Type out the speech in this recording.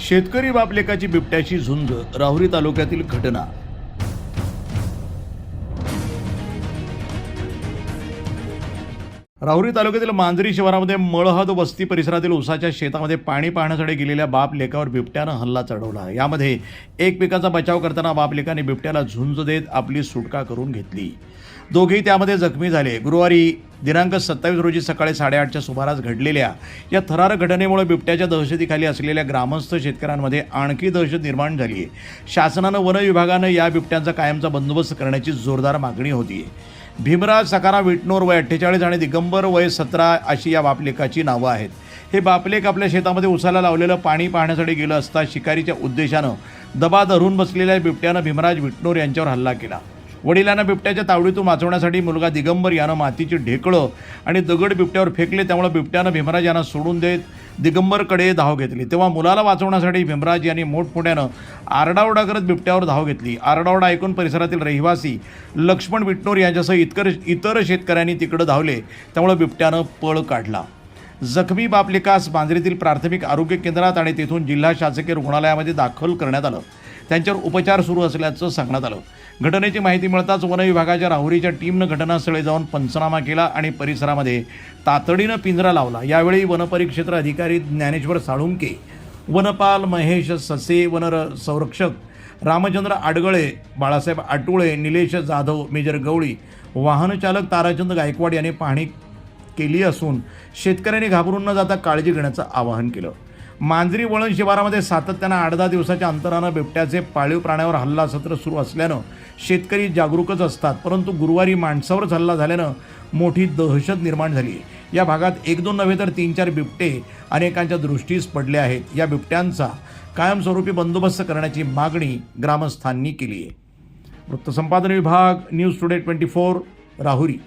शेतकरी बापलेकाची बिबट्याची झुंज, राहुरी तालुक्यातील घटना। राहुरी तालुक्यातील मांजरी शिवारामध्ये मळहद वस्ती परिसरातील उसाच्या शेतामध्ये पाणी पाहण्यासाठी गेलेल्या बाप लेकावर बिबट्यानं हल्ला चढवला। यामध्ये एक पिकाचा बचाव करताना बाप लेकाने बिबट्याला झुंज देत आपली सुटका करून घेतली। दोघेही त्यामध्ये जखमी झाले। गुरुवारी दिनांक 27 रोजी सकाळी 8:30च्या सुमारास घडलेल्या या थरारक घटनेमुळे बिबट्याच्या दहशतीखाली असलेल्या ग्रामस्थ शेतकऱ्यांमध्ये आणखी दहशत निर्माण झाली आहे। शासनानं वन विभागानं या बिबट्यांचा कायमचा बंदोबस्त करण्याची जोरदार मागणी होती आहे। भीमराज सकाराम विटनोर वय 48 आणि दिगंबर वय 17 अशी या बापलेकाची नावं आहेत। हे बापलेक आपल्या शेतामध्ये उसाला लावलेलं पाणी पाहण्यासाठी गेलं असता शिकारीच्या उद्देशानं दबा धरून बसलेल्या बिबट्यानं भीमराज विटनोर यांच्यावर हल्ला केला। वडिलांना बिबट्याच्या तावडीतून वाचवण्यासाठी मुलगा दिगंबर यानं मातीची ढेकळं आणि दगड बिबट्यावर फेकले। त्यामुळे बिबट्यानं भीमराज यांना सोडून देत दिगंबरकडे धाव घेतली। तेव्हा मुलाला वाचवण्यासाठी भीमराज यांनी मोठमोठ्यानं आरडाओरडा करत बिबट्यावर धाव घेतली। आरडाओरडा ऐकून परिसरातील रहिवासी लक्ष्मण विटनोर यांच्यासह इतर शेतकऱ्यांनी तिकडे धावले। त्यामुळे बिबट्यानं पळ काढला। जखमी बापलेकास मांजरीतील प्राथमिक आरोग्य केंद्रात आणि तेथून जिल्हा शासकीय रुग्णालयामध्ये दाखल करण्यात आलं। त्यांच्यावर उपचार सुरू असल्याचं सांगण्यात आलं। घटनेची माहिती मिळताच वन विभागाच्या राहुरीच्या टीमनं घटनास्थळी जाऊन पंचनामा केला आणि परिसरामध्ये तातडीनं पिंजरा लावला। यावेळी वनपरिक्षेत्र अधिकारी ज्ञानेश्वर साळुंके, वनपाल महेश ससे, संरक्षक रामचंद्र आडगळे, बाळासाहेब आटुळे, निलेश जाधव, मेजर गवळी, वाहनचालक ताराचंद गायकवाड यांनी पाहणी केली असून शेतकऱ्यांनी घाबरून न जाता काळजी घेण्याचं आवाहन केलं। मांजरी वळण शिवारामध्ये सातत्यानं 8-10 दिवसाच्या अंतरानं बिबट्याचे पाळीव प्राण्यावर हल्ला सत्र सुरू असल्यानं शेतकरी जागरूकच असतात, परंतु गुरुवारी माणसावरच हल्ला झाल्यानं मोठी दहशत निर्माण झाली। या भागात 1-2 नव्हे तर 3-4 बिबटे अनेकांच्या दृष्टीस पडले आहेत। या बिबट्यांचा कायमस्वरूपी बंदोबस्त करण्याची मागणी ग्रामस्थांनी केली आहे। वृत्तसंपादन विभाग, न्यूज टुडे 24, राहुरी।